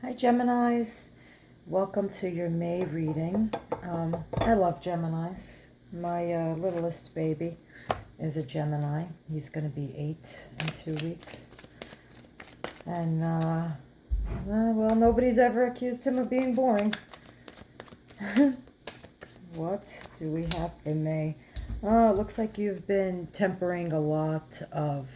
Hi Geminis, welcome to your May reading. I love Geminis. My littlest baby is a Gemini. He's going to be 8 in 2 weeks. And, well, nobody's ever accused him of being boring. What do we have for May? It looks like you've been tempering a lot of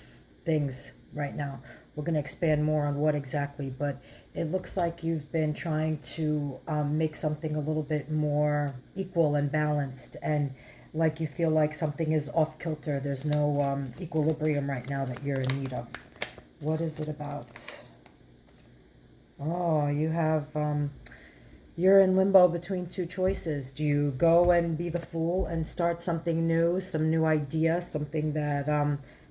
things right now. We're going to expand more on what exactly, but it looks like you've been trying to make something a little bit more equal and balanced, and like you feel like something is off kilter. There's no equilibrium right now that you're in need of. What is it about? Oh, you have you're in limbo between two choices. Do you go and be the fool and start something new, some new idea, something that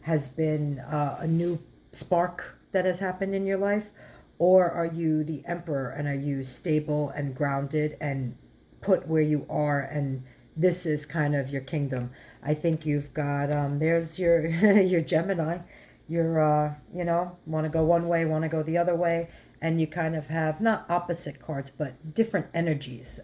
has been a new spark that has happened in your life? Or are you the emperor and are you stable and grounded and put where you are, and this is kind of your kingdom? I think you've got, there's your, your Gemini. You're, want to go one way, want to go the other way, and you kind of have not opposite cards but different energies.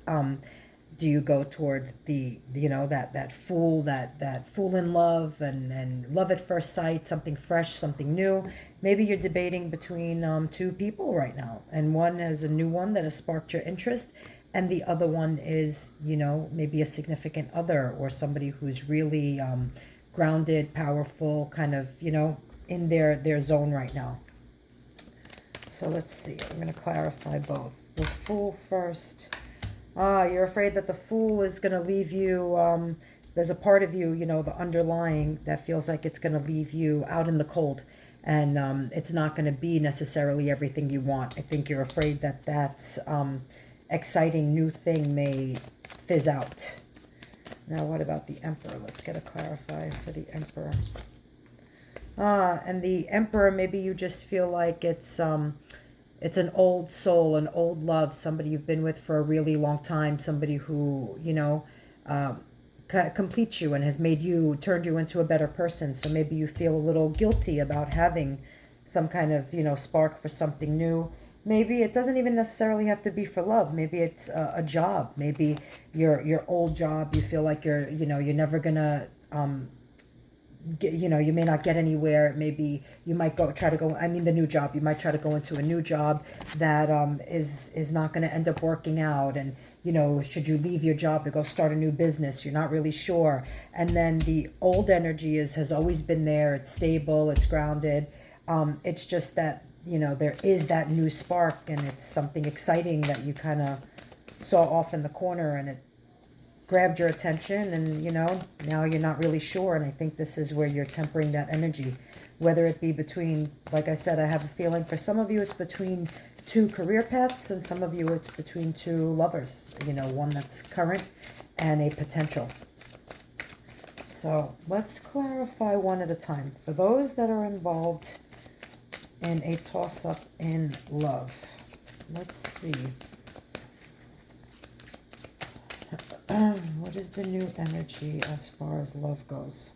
Do you go toward the that fool, that fool in love, and love at first sight, something fresh, something new? Maybe you're debating between two people right now, and one has a new one that has sparked your interest, and the other one is maybe a significant other or somebody who's really grounded, powerful, kind of in their zone right now. So let's see. I'm going to clarify both. The Fool first. You're afraid that the Fool is going to leave you. There's a part of you, the underlying, that feels like it's going to leave you out in the cold. And it's not going to be necessarily everything you want. I think you're afraid that that exciting new thing may fizz out. Now, what about the Emperor? Let's get a clarify for the Emperor. And the Emperor, maybe you just feel like it's an old soul, an old love, somebody you've been with for a really long time, somebody who completes you and has turned you into a better person. So maybe you feel a little guilty about having some kind of spark for something new. Maybe it doesn't even necessarily have to be for love. Maybe it's a job. Maybe your old job, you feel like you're never gonna you may not get anywhere. Maybe you might the new job, you might try to go into a new job that is not going to end up working out. And should you leave your job to go start a new business, you're not really sure. And then the old energy has always been there. It's stable, it's grounded. It's just that there is that new spark, and it's something exciting that you kind of saw off in the corner, and it grabbed your attention, and now you're not really sure. And I think this is where you're tempering that energy, whether it be between, like I said, I have a feeling for some of you it's between two career paths, and some of you it's between two lovers, one that's current and a potential. So let's clarify one at a time. For those that are involved in a toss-up in love, let's see. What is the new energy as far as love goes?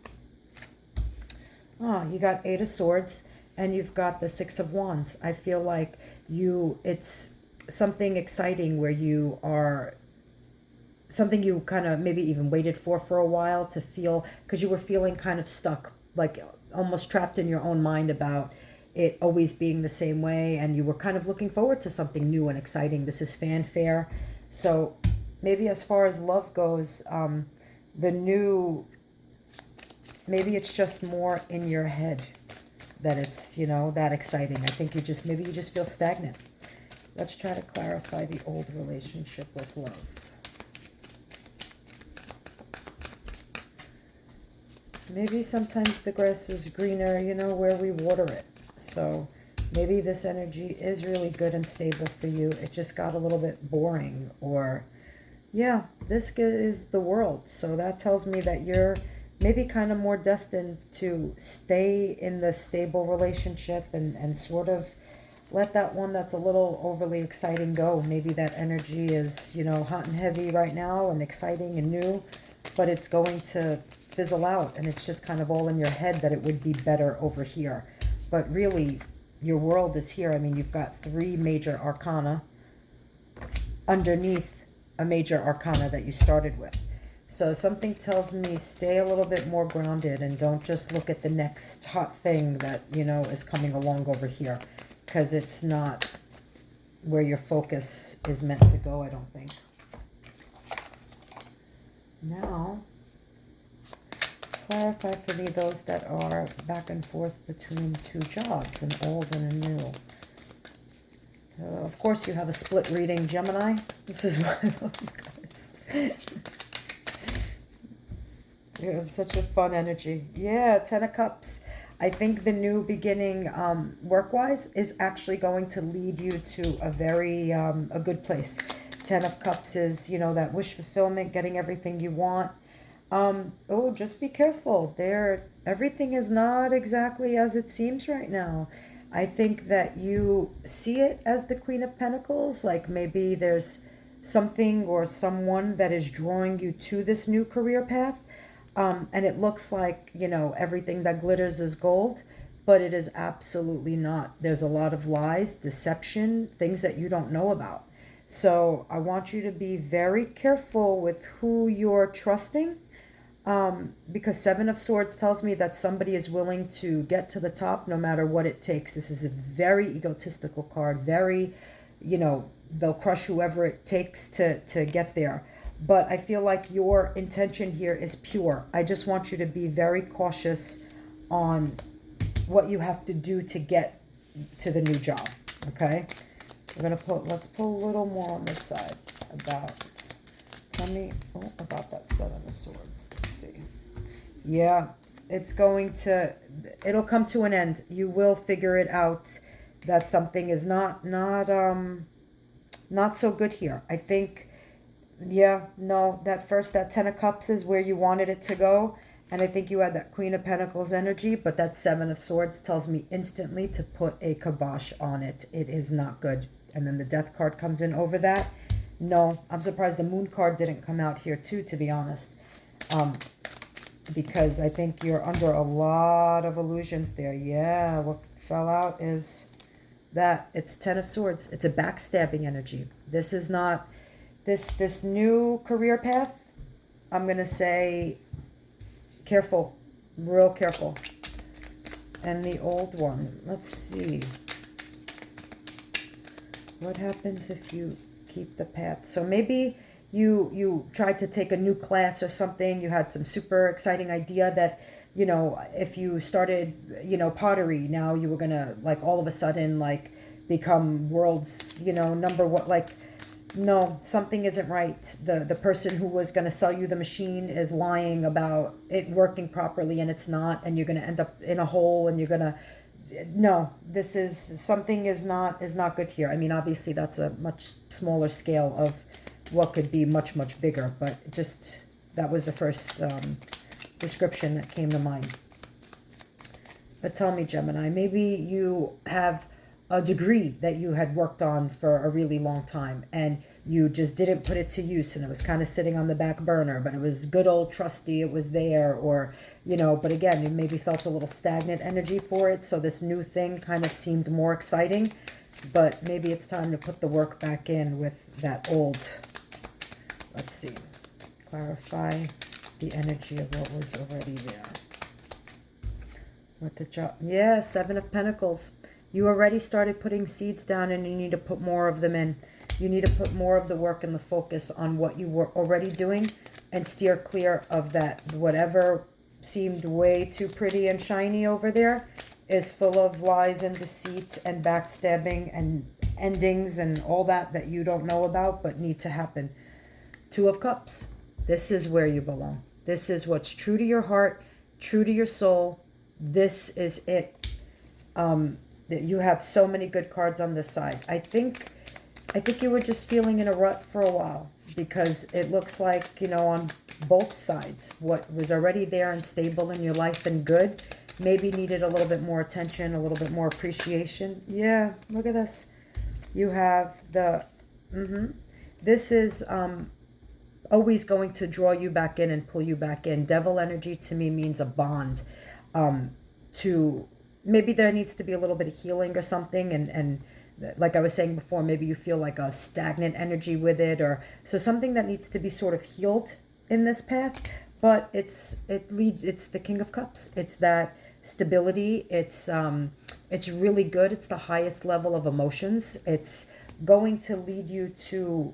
You got 8 of Swords, and you've got the 6 of Wands. I feel like it's something exciting where you are, something you kind of maybe even waited for a while to feel, because you were feeling kind of stuck, like almost trapped in your own mind about it always being the same way, and you were kind of looking forward to something new and exciting. This is fanfare. So maybe as far as love goes, maybe it's just more in your head that it's, that exciting. I think you just feel stagnant. Let's try to clarify the old relationship with love. Maybe sometimes the grass is greener, where we water it. So maybe this energy is really good and stable for you. It just got a little bit boring, or yeah, this is the world. So that tells me that you're maybe kind of more destined to stay in the stable relationship and sort of let that one that's a little overly exciting go. Maybe that energy is, hot and heavy right now and exciting and new, but it's going to fizzle out, and it's just kind of all in your head that it would be better over here. But really, your world is here. I mean, you've got three major arcana underneath a major arcana that you started with. So something tells me stay a little bit more grounded and don't just look at the next hot thing that, is coming along over here, because it's not where your focus is meant to go, I don't think. Now, clarify for me those that are back and forth between two jobs, an old and a new. Of course, you have a split reading, Gemini. This is why I love you guys. You have such a fun energy. Yeah, Ten of Cups. I think the new beginning, work-wise, is actually going to lead you to a very a good place. Ten of Cups is, that wish fulfillment, getting everything you want. Oh, just be careful. Everything is not exactly as it seems right now. I think that you see it as the Queen of Pentacles, like maybe there's something or someone that is drawing you to this new career path. And it looks like, everything that glitters is gold, but it is absolutely not. There's a lot of lies, deception, things that you don't know about. So I want you to be very careful with who you're trusting. Because Seven of Swords tells me that somebody is willing to get to the top no matter what it takes. This is a very egotistical card, very, they'll crush whoever it takes to get there. But I feel like your intention here is pure. I just want you to be very cautious on what you have to do to get to the new job, okay? Let's pull a little more on this side tell me about that Seven of Swords. Let's see. Yeah, it'll come to an end. You will figure it out that something is not so good here. I think, that Ten of Cups is where you wanted it to go. And I think you had that Queen of Pentacles energy, but that Seven of Swords tells me instantly to put a kibosh on it. It is not good. And then the Death card comes in over that. No, I'm surprised the Moon card didn't come out here too, to be honest. Because I think you're under a lot of illusions there. Yeah, what fell out is that it's Ten of Swords. It's a backstabbing energy. This is not, this new career path, I'm going to say careful, real careful. And the old one, let's see. What happens if you keep the path? So maybe you tried to take a new class or something. You had some super exciting idea that, if you started, pottery, now you were going to, like, all of a sudden, like, become world's, number one, like, no, something isn't right. The person who was going to sell you the machine is lying about it working properly, and it's not, and you're going to end up in a hole, and you're going to, no, something is not good here. I mean, obviously that's a much smaller scale of what could be much, much bigger, but that was the first description that came to mind. But tell me, Gemini, maybe you have a degree that you had worked on for a really long time and you just didn't put it to use and it was kind of sitting on the back burner, but it was good old trusty, it was there, or, but again, you maybe felt a little stagnant energy for it. So this new thing kind of seemed more exciting, but maybe it's time to put the work back in with that old. Let's see. Clarify the energy of what was already there. What the job? Yeah, Seven of Pentacles. You already started putting seeds down and you need to put more of them in. You need to put more of the work and the focus on what you were already doing and steer clear of that. Whatever seemed way too pretty and shiny over there is full of lies and deceit and backstabbing and endings and all that you don't know about but need to happen. Two of Cups. This is where you belong. This is what's true to your heart, true to your soul. This is it. You have so many good cards on this side. I think you were just feeling in a rut for a while because it looks like, on both sides, what was already there and stable in your life and good maybe needed a little bit more attention, a little bit more appreciation. Yeah, look at this. You have this is always going to draw you back in and pull you back in. Devil energy to me means a bond to maybe there needs to be a little bit of healing or something, and like I was saying before, maybe you feel like a stagnant energy with it, or so something that needs to be sort of healed in this path. But it's the King of Cups. It's that stability. It's really good. It's the highest level of emotions. It's going to lead you to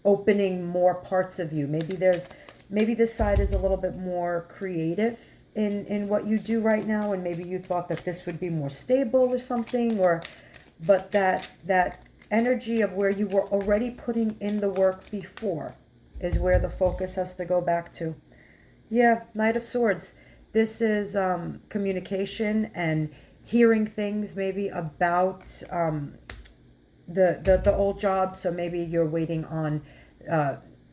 opening more parts of you. Maybe this side is a little bit more creative in what you do right now, and maybe you thought that this would be more stable or something, or but that energy of where you were already putting in the work before is where the focus has to go back to. Yeah, Knight of Swords. This is communication and hearing things maybe about the old job. So maybe you're waiting on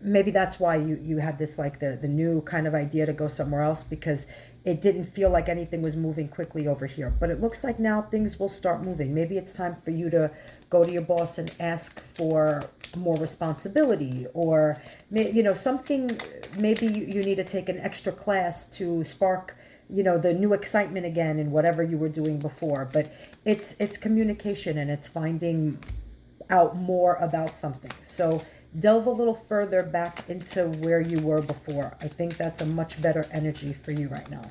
maybe that's why you had this, like the new kind of idea to go somewhere else, because it didn't feel like anything was moving quickly over here. But it looks like now things will start moving. Maybe it's time for you to go to your boss and ask for more responsibility, or something. Maybe you need to take an extra class to spark the new excitement again in whatever you were doing before. But it's communication, and it's finding out more about something. So delve a little further back into where you were before. I think that's a much better energy for you right now.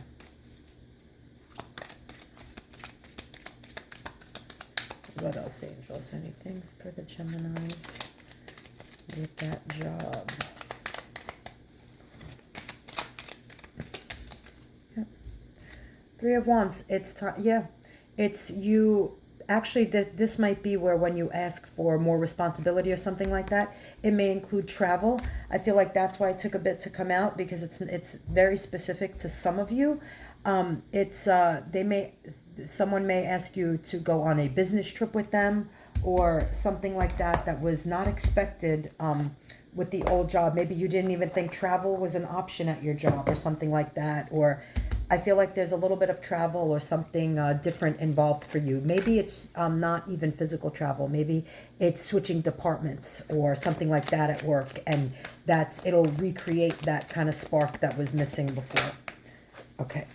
What else, angels? Anything for the Geminis with that job? Yeah. Three of Wands. It's time. Yeah. It's you. Actually, this might be where when you ask for more responsibility or something like that, it may include travel. I feel like that's why it took a bit to come out, because it's very specific to some of you. Someone may ask you to go on a business trip with them, or something like that was not expected with the old job. Maybe you didn't even think travel was an option at your job or something like that. Or I feel like there's a little bit of travel or something different involved for you. Maybe it's not even physical travel. Maybe it's switching departments or something like that at work, and it'll recreate that kind of spark that was missing before. Okay.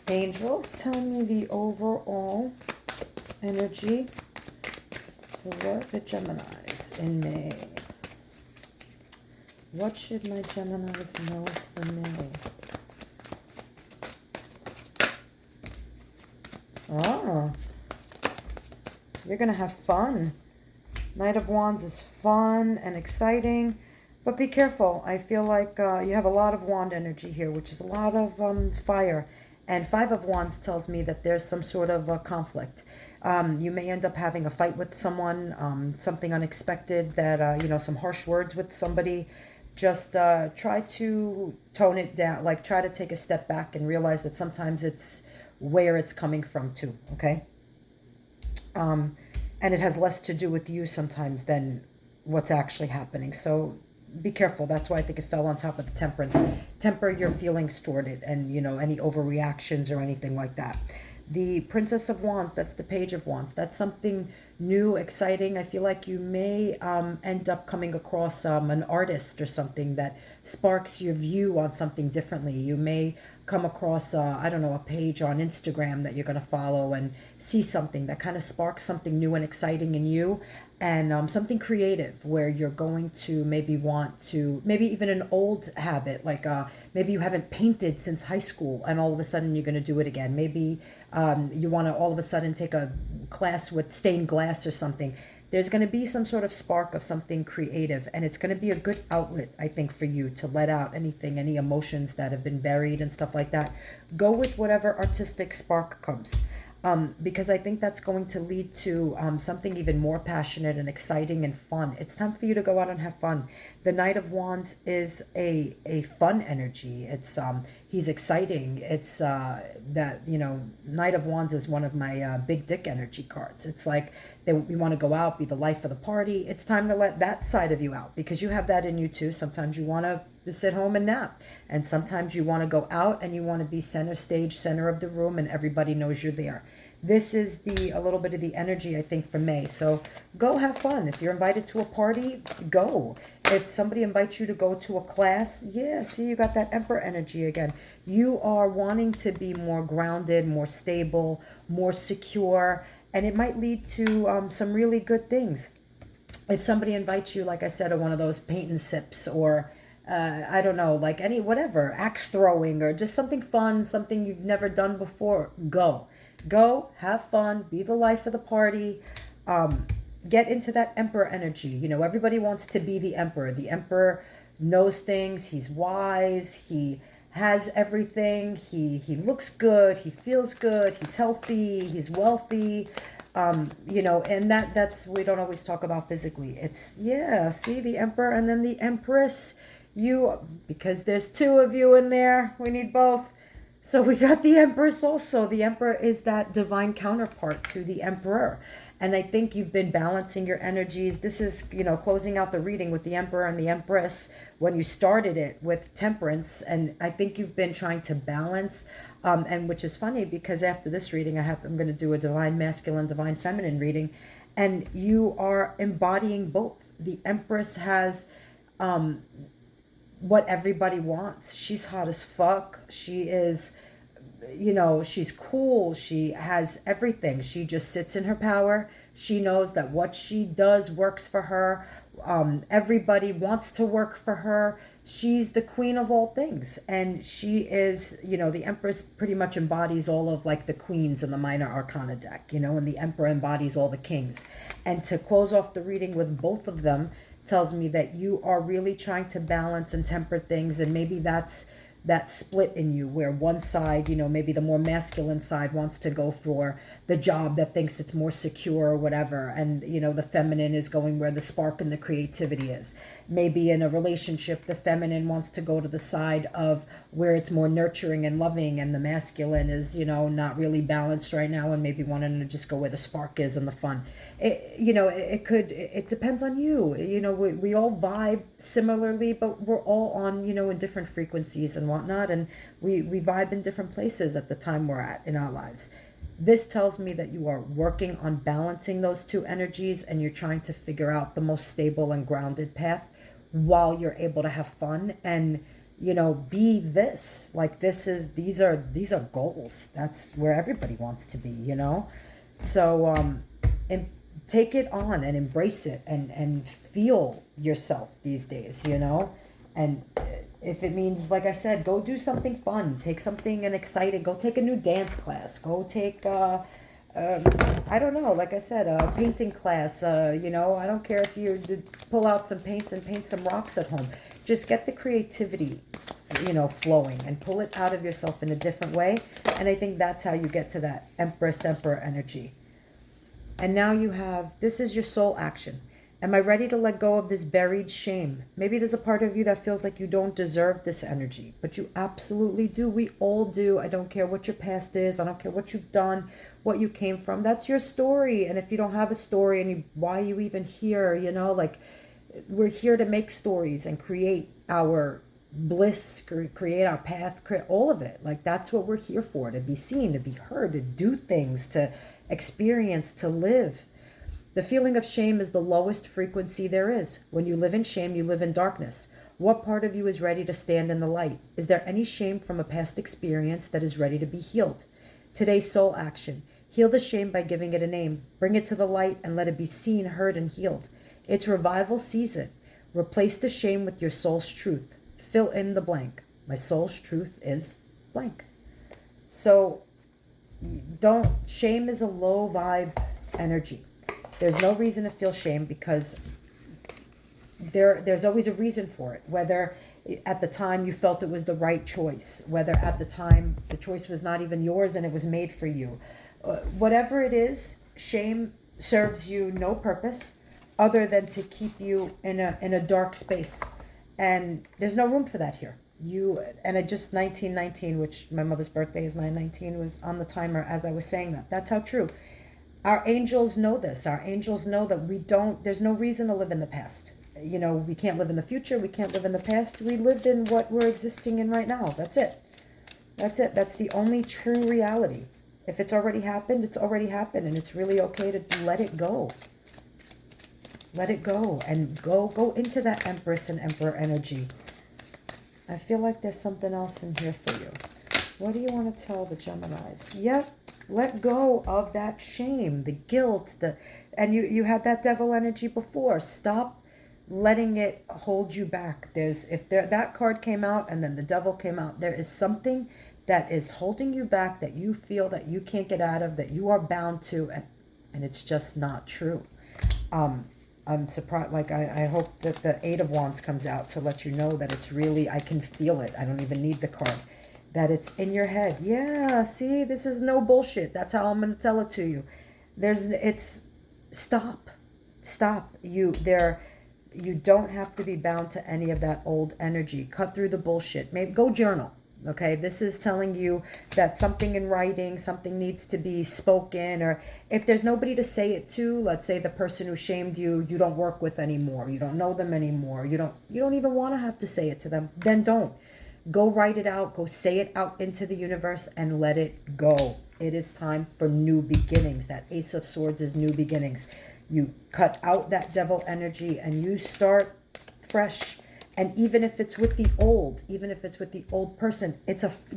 Angels, tell me the overall energy for the Geminis in May. What should my Geminis know for May? Oh, you're going to have fun. Knight of Wands is fun and exciting, but be careful. I feel like you have a lot of wand energy here, which is a lot of fire. And Five of Wands tells me that there's some sort of conflict. You may end up having a fight with someone, something unexpected, that, some harsh words with somebody. Just try to tone it down, like try to take a step back and realize that sometimes it's where it's coming from too, okay? And it has less to do with you sometimes than what's actually happening. So be careful. That's why I think it fell on top of the Temperance. Temper your feelings toward it, and any overreactions or anything like that. The Princess of Wands, that's the Page of Wands. That's something new, exciting. I feel like you may end up coming across an artist or something that sparks your view on something differently. You may come across, a page on Instagram that you're going to follow and see something that kind of sparks something new and exciting in you, and something creative where you're going to maybe want to, maybe even an old habit, like maybe you haven't painted since high school and all of a sudden you're going to do it again. Maybe you want to all of a sudden take a class with stained glass or something. There's going to be some sort of spark of something creative, and it's going to be a good outlet, I think, for you to let out any emotions that have been buried and stuff like that. Go with whatever artistic spark comes. Because I think that's going to lead to something even more passionate and exciting and fun. It's time for you to go out and have fun. The Knight of Wands is a fun energy. He's exciting. It's Knight of Wands is one of my big dick energy cards. It's like we want to go out, be the life of the party. It's time to let that side of you out, because you have that in you too. Sometimes you want to sit home and nap, and sometimes you want to go out and you want to be center stage, center of the room, and everybody knows you're there. this is a little bit of the energy, I think, for May. So go have fun. If you're invited to a party, go. If somebody invites you to go to a class, yeah, see, you got that Emperor energy again. You are wanting to be more grounded, more stable, more secure, and it might lead to some really good things. If somebody invites you, like I said, to one of those paint and sips, or I don't know, like any whatever, axe throwing, or just something fun, something you've never done before, go, have fun, be the life of the party. Get into that Emperor energy. You know, everybody wants to be the Emperor. The Emperor knows things. He's wise. He has everything. He looks good. He feels good. He's healthy. He's wealthy. You know, and that's we don't always talk about physically. It's, yeah, see, the Emperor and then the Empress. You, because there's two of you in there, we need both. So we got the Empress also. The Emperor is that divine counterpart to the Emperor. And I think you've been balancing your energies. This is, you know, closing out the reading with the Emperor and the Empress when you started it with Temperance. And I think you've been trying to balance, and which is funny because after this reading, I'm going to do a divine masculine, divine feminine reading. And you are embodying both. The Empress has what everybody wants. She's hot as fuck. She is, you know, she's cool. She has everything. She just sits in her power. She knows that what she does works for her. Everybody wants to work for her. She's the queen of all things. And she is, you know, the Empress pretty much embodies all of like the queens in the minor arcana deck, you know, and the Emperor embodies all the kings. And to close off the reading with both of them tells me that you are really trying to balance and temper things. And maybe that's that split in you where one side, you know, maybe the more masculine side wants to go for the job that thinks it's more secure or whatever, and you know the feminine is going where the spark and the creativity is. Maybe in a relationship the feminine wants to go to the side of where it's more nurturing and loving, and the masculine is, you know, not really balanced right now and maybe wanting to just go where the spark is and the fun. It depends on you. You know, we all vibe similarly, but we're all on, you know, in different frequencies and whatnot, and we vibe in different places at the time we're at in our lives. This tells me that you are working on balancing those two energies, and you're trying to figure out the most stable and grounded path while you're able to have fun and, you know, be this. Like these are goals. That's where everybody wants to be, you know. So and take it on and embrace it and feel yourself these days, you know. And if it means, like I said, go do something fun, take something and exciting, go take a new dance class, go take I don't know, like I said, a painting class, you know, I don't care if you pull out some paints and paint some rocks at home. Just get the creativity, you know, flowing and pull it out of yourself in a different way. And I think that's how you get to that Empress Emperor energy. And now you have, this is your soul action. Am I ready to let go of this buried shame? Maybe there's a part of you that feels like you don't deserve this energy, but you absolutely do. We all do. I don't care what your past is. I don't care what you've done, what you came from. That's your story. And if you don't have a story, why are you even here? You know, like, we're here to make stories and create our bliss, create our path, create all of it. Like, that's what we're here for, to be seen, to be heard, to do things, to experience, to live. The feeling of shame is the lowest frequency there is. When you live in shame, you live in darkness. What part of you is ready to stand in the light? Is there any shame from a past experience that is ready to be healed? Today's soul action. Heal the shame by giving it a name. Bring it to the light and let it be seen, heard, and healed. It's revival season. Replace the shame with your soul's truth. Fill in the blank. My soul's truth is blank. So shame is a low vibe energy. There's no reason to feel shame because there's always a reason for it. Whether at the time you felt it was the right choice, whether at the time the choice was not even yours and it was made for you. Whatever it is, shame serves you no purpose other than to keep you in a dark space. And there's no room for that here. Just 1919, which my mother's birthday is 9/19, was on the timer as I was saying that. That's how true. Our angels know this. Our angels know that there's no reason to live in the past. You know, we can't live in the future. We can't live in the past. We live in what we're existing in right now. That's it. That's it. That's the only true reality. If it's already happened, it's already happened, and it's really okay to let it go. Let it go, and go into that Empress and Emperor energy. I feel like there's something else in here for you. What do you want to tell the Geminis? Yep, let go of that shame, the guilt, and you had that devil energy before. Stop letting it hold you back. That card came out and then the devil came out, there is something that is holding you back, that you feel that you can't get out of, that you are bound to, and it's just not true. I'm surprised, like I hope that the Eight of Wands comes out to let you know that it's really, I can feel it. I don't even need the card. That it's in your head. Yeah, see, this is no bullshit. That's how I'm going to tell it to you. Stop. You don't have to be bound to any of that old energy. Cut through the bullshit. Maybe go journal. Okay, this is telling you that something in writing, something needs to be spoken, or if there's nobody to say it to, let's say the person who shamed you, you don't work with anymore, you don't know them anymore, you don't even want to have to say it to them, then don't. Go write it out, go say it out into the universe and let it go. It is time for new beginnings. That Ace of Swords is new beginnings. You cut out that devil energy and you start fresh. And even if it's with the old person,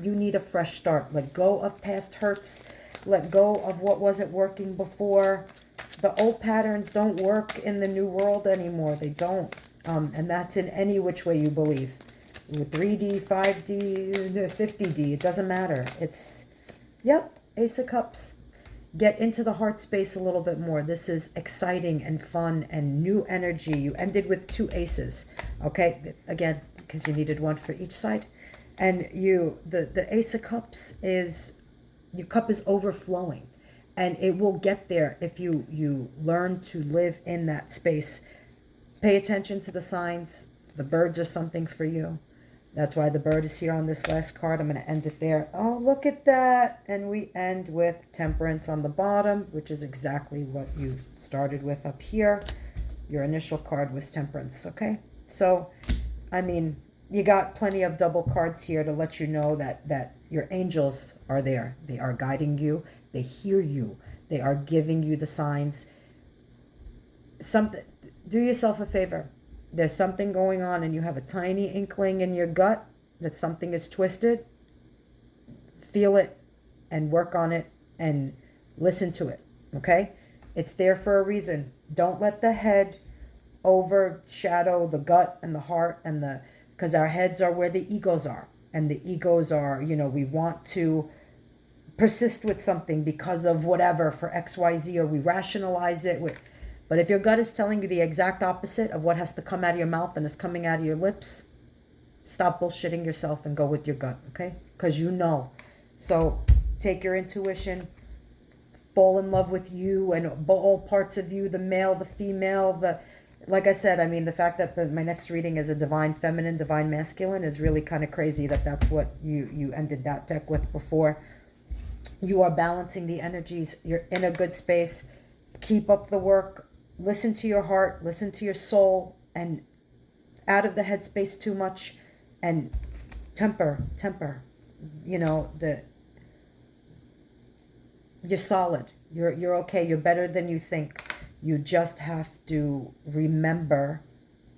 you need a fresh start. Let go of past hurts. Let go of what wasn't working before. The old patterns don't work in the new world anymore. They don't. And that's in any which way you believe. With 3D, 5D, 50D, it doesn't matter. Yep, Ace of Cups. Get into the heart space a little bit more. This is exciting and fun and new energy. You ended with 2 aces, okay? Again, because you needed one for each side. And the Ace of Cups your cup is overflowing. And it will get there if you learn to live in that space. Pay attention to the signs. The birds are something for you. That's why the bird is here on this last card. I'm going to end it there. Oh, look at that. And we end with Temperance on the bottom, which is exactly what you started with up here. Your initial card was Temperance, okay? So, I mean, you got plenty of double cards here to let you know that your angels are there. They are guiding you. They hear you. They are giving you the signs. Do yourself a favor. There's something going on and you have a tiny inkling in your gut that something is twisted. Feel it and work on it and listen to it, okay? It's there for a reason. Don't let the head overshadow the gut and the heart because our heads are where the egos are. And the egos are, we want to persist with something because of whatever for XYZ, or we rationalize it with. But if your gut is telling you the exact opposite of what has to come out of your mouth and is coming out of your lips, stop bullshitting yourself and go with your gut, okay? Because you know. So take your intuition, fall in love with you and all parts of you, the male, the female, like I said, I mean, the fact that my next reading is a divine feminine, divine masculine is really kind of crazy that's what you ended that deck with before. You are balancing the energies. You're in a good space. Keep up the work. Listen to your heart, listen to your soul, and out of the headspace too much, and temper. You're solid. You're okay. You're better than you think. You just have to remember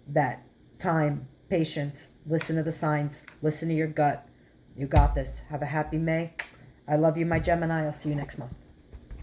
that time, patience, listen to the signs, listen to your gut. You got this. Have a happy May. I love you, my Gemini. I'll see you next month.